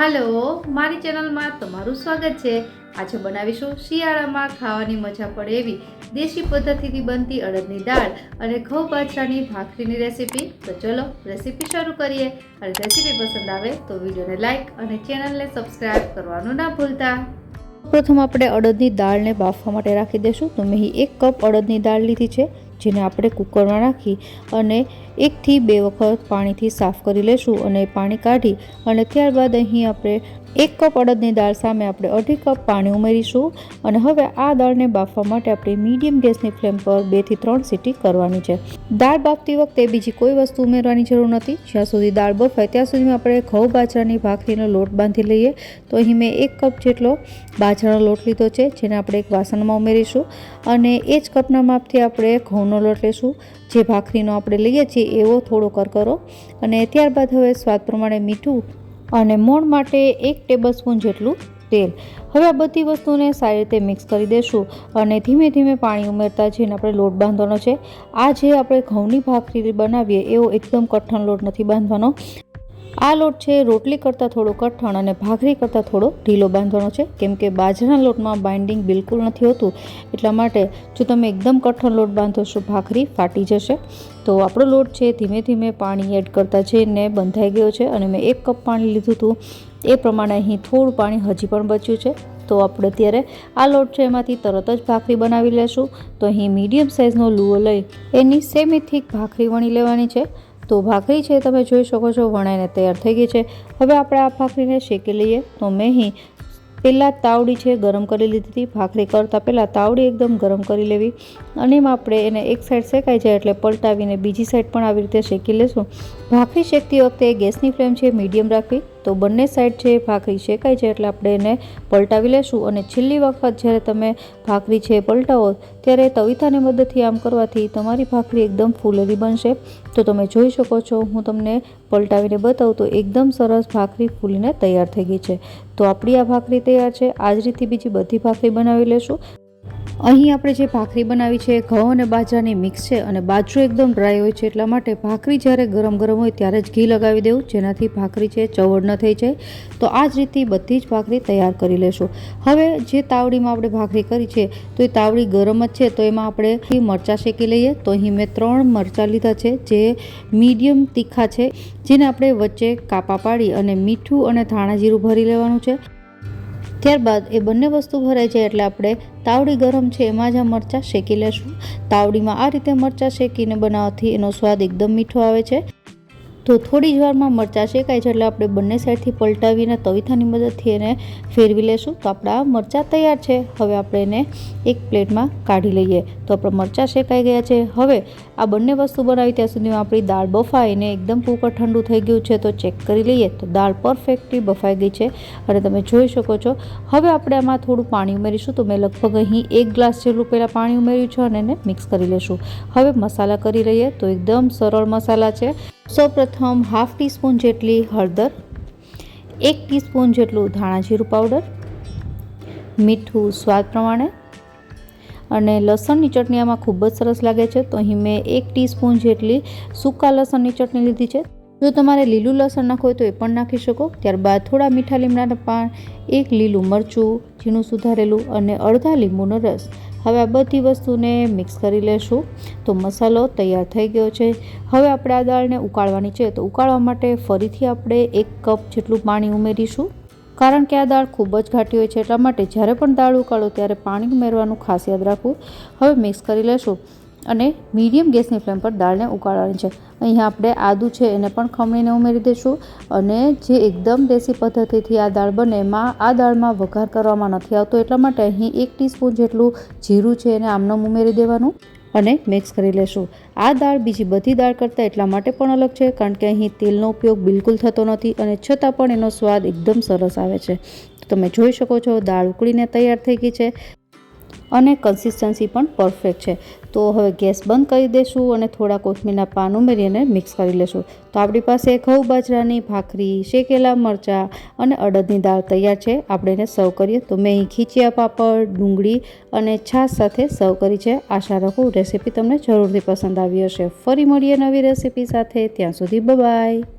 હાલો, મારી ચેનલમાં તમારું સ્વાગત છે। આજે બનાવીશું શિયાળામાં ખાવાની મજા પડે એવી દેશી પદ્ધતિથી બનતી અડદની દાળ અને ઘઉં બાજરાની ભાખરીની રેસીપી। તો ચલો રેસીપી શરૂ કરીએ। અને રેસીપી પસંદ આવે તો વિડીયોને લાઈક અને ચેનલને સબસ્ક્રાઈબ કરવાનું ના ભૂલતા। પ્રથમ આપણે અડદની દાળને બાફવા માટે રાખી દઈશું। તો મેં 1 કપ અડદની દાળ લીધી છે, જેને આપણે કુકરમાં નાખી અને 1 થી 2 વખત પાણીથી સાફ કરી લેશું અને પાણી કાઢી અને ત્યારબાદ અહીં આપણે 1 કપ અડદની દાળ સામે આપણે 1/2 કપ પાણી ઉમેરીશું અને હવે આ દાળને બાફવા માટે આપણે મીડિયમ ગેસની ફ્લેમ પર 2 થી 3 સીટી કરવાની છે। દાળ બાફતી વખતે બીજી કોઈ વસ્તુ ઉમેરવાની જરૂર નથી। જ્યાં સુધી દાળ બફાય ત્યાં સુધીમાં આપણે ઘઉં બાજરાની ભાખરીનો લોટ બાંધી લઈએ। તો અહીં મેં 1 કપ જેટલો બાજરાનો લોટ લીધો છે, જેને આપણે એક વાસણમાં ઉમેરીશું અને એ જ કપના માપથી આપણે ઘઉંનો લોટ લેશું, જે ભાખરીનો આપણે લઈએ છીએ એવો થોડો કરકરો। અને ત્યારબાદ હવે સ્વાદ પ્રમાણે મીઠું અને મોણ માટે 1 ટેબલસ્પૂન જેટલું તેલ। હવે આ બધી વસ્તુને સારી રીતે મિક્સ કરી દેશું અને ધીમે ધીમે પાણી ઉમેરતા જઈને આપણે લોટ બાંધવાનો છે। આ જે આપણે ઘઉંની ભાખરી બનાવીએ એવો એકદમ કઠણ લોટ નથી બાંધવાનો। આ લોટ છે રોટલી કરતાં થોડો કઠણ અને ભાખરી કરતાં થોડો ઢીલો બાંધવાનો છે, કેમ કે બાજરાના લોટમાં બાઇન્ડિંગ બિલકુલ નથી હોતું। એટલા માટે જો તમે એકદમ કઠણ લોટ બાંધશો ભાખરી ફાટી જશે। તો આપણો લોટ છે ધીમે ધીમે પાણી એડ કરતા જઈને બંધાઈ ગયો છે અને મેં 1 કપ પાણી લીધું હતું એ પ્રમાણે અહીં થોડું પાણી હજી પણ બચ્યું છે। તો આપણે અત્યારે આ લોટ છે એમાંથી તરત જ ભાખરી બનાવી લેશું। તો અહીં મીડિયમ સાઇઝનો લુઓ લઈ એની સેમી થીક ભાખરી વણી લેવાની છે। તો ભાખરી છે તમે જોઈ શકો છો વણાઈને તૈયાર થઈ ગઈ છે। હવે આપણે આ ભાખરીને શેકી લઈએ। તો મેં અહીં પહેલાં તાવડી છે ગરમ કરી લીધી હતી। ભાખરી કરતાં પહેલાં તાવડી એકદમ ગરમ કરી લેવી અને એમાં આપણે એને એક સાઈડ શેકાઈ જાય એટલે પલટાવીને બીજી સાઈડ પણ આવી રીતે શેકી લેશું। ભાખરી શેકતી વખતે ગેસની ફ્લેમ છે મીડિયમ રાખવી। તો બંને સાઈડ છે ભાખરી શેકાઈ જાય એટલે આપણે એને પલટાવી લેશું અને છેલ્લી વખત જ્યારે તમે ભાખરી છે પલટાવો ત્યારે તવીથાની મદદથી આમ કરવાથી તમારી ભાખરી એકદમ ફૂલેલી બનશે। તો તમે જોઈ શકો છો, હું તમને પલટાવીને બતાવું તો એકદમ સરસ ભાખરી ફૂલીને તૈયાર થઈ ગઈ છે। તો આપણી આ ભાખરી તૈયાર છે। આ જ રીતે બીજી બધી ભાખરી બનાવી લેશું। અહીં આપણે જે ભાખરી બનાવી છે ઘઉં અને બાજરાની મિક્સ છે અને બાજરો એકદમ ડ્રાય હોય છે, એટલા માટે ભાખરી જ્યારે ગરમ ગરમ હોય ત્યારે જ ઘી લગાવી દેવું, જેનાથી ભાખરી છે ચવડ ન થઈ જાય। તો આ જ રીતે બધી જ ભાખરી તૈયાર કરી લેશું। હવે જે તાવડીમાં આપણે ભાખરી કરી છે તો એ તાવડી ગરમ જ છે, તો એમાં આપણે મરચાં શેકી લઈએ। તો અહીં મેં 3 મરચાં લીધા છે, જે મીડિયમ તીખા છે, જેને આપણે વચ્ચે કાપા પાડી અને મીઠું અને ધાણા જીરું ભરી લેવાનું છે। ત્યારબાદ એ બંને વસ્તુ ભરાઈ જાય એટલે આપણે તાવડી ગરમ છે એમાં જ આ મરચાં શેકી લેશું। તાવડીમાં આ રીતે મરચાં શેકીને બનાવવાથી એનો સ્વાદ એકદમ મીઠો આવે છે। તો થોડી જ વારમાં મરચાં શેકાય છે એટલે આપણે બંને સાઈડથી પલટાવીને તવીથાની મદદથી એને ફેરવી લેશું। તો આપણા મરચાં તૈયાર છે। હવે આપણે એને એક પ્લેટમાં કાઢી લઈએ। તો આપણા મરચાં શેકાઈ ગયા છે। હવે આ બંને વસ્તુ બનાવી ત્યાં સુધીમાં આપણી દાળ બફાઈને એકદમ કુકર ઠંડુ થઈ ગયું છે। તો ચેક કરી લઈએ તો દાળ પરફેક્ટલી બફાઈ ગઈ છે અને તમે જોઈ શકો છો। હવે આપણે આમાં થોડું પાણી ઉમેરીશું। તો મેં લગભગ અહીં 1 ગ્લાસ જેટલું પહેલાં પાણી ઉમેર્યું છે અને એને મિક્સ કરી લેશું। હવે મસાલા કરી લઈએ। તો એકદમ સરળ મસાલા છે। સૌપ્રથમ 1/2 ટીસ્પૂન જેટલી હળદર, 1 ટીસ્પૂન જેટલું ધાણા જીરું પાવડર, મીઠું સ્વાદ પ્રમાણે અને લસણની ચટણી આમાં ખૂબ જ સરસ લાગે છે। તો અહીં મેં 1 ટીસ્પૂન જેટલી સૂકા લસણની ચટણી લીધી છે। જો તમારે લીલું લસણ નાખવું હોય તો એ પણ નાખી શકો। ત્યારબાદ થોડા મીઠા લીમડાના પાન, 1 લીલું મરચું ઝીણું સુધારેલું અને અડધા લીંબુનો રસ। હવે આ બધી વસ્તુને મિક્સ કરી લેશું। તો મસાલો તૈયાર થઈ ગયો છે। હવે આપણે આ દાળને ઉકાળવાની છે। તો ઉકાળવા માટે ફરીથી આપણે 1 કપ જેટલું પાણી ઉમેરીશું, કારણ કે આ દાળ ખૂબ જ ઘાટી હોય છે, એટલા માટે જ્યારે પણ દાળ ઉકાળો ત્યારે પાણી ઉમેરવાનું ખાસ યાદ રાખવું। હવે મિક્સ કરી લેશું અને મીડિયમ ગેસની ફ્લેમ પર દાળને ઉકાળવાની છે। અહીંયા આપણે આદું છે એને પણ ખમણીને ઉમેરી દઈશું અને જે એકદમ દેશી પદ્ધતિથી આ દાળ બને એમાં આ દાળમાં વઘાર કરવામાં નથી આવતો, એટલા માટે અહીં 1 ટીસ્પૂન જેટલું જીરું છે એને આમનામ ઉમેરી દેવાનું અને મિક્સ કરી લેશું। આ દાળ બીજી બધી દાળ કરતાં એટલા માટે પણ અલગ છે કારણ કે અહીં તેલનો ઉપયોગ બિલકુલ થતો નથી અને છતાં પણ એનો સ્વાદ એકદમ સરસ આવે છે। તમે જોઈ શકો છો દાળ ઉકળીને તૈયાર થઈ ગઈ છે અને કન્સિસ્ટન્સી પણ પરફેક્ટ છે। તો હવે ગેસ બંધ કરી દઈશું અને થોડા કોથમીરના પાન ઉમેરીને મિક્સ કરી લેશું। તો આપણી પાસે ઘઉં બાજરાની ભાખરી, શેકેલા મરચાં અને અડદની દાળ તૈયાર છે। આપણે એને સર્વ કરીએ। તો મેં અહીં ખીચિયા પાપડ, ડુંગળી અને છાશ સાથે સર્વ કરી છે। આશા રાખું રેસીપી તમને જરૂરથી પસંદ આવી હશે। ફરી મળીએ નવી રેસીપી સાથે, ત્યાં સુધી બાય બાય।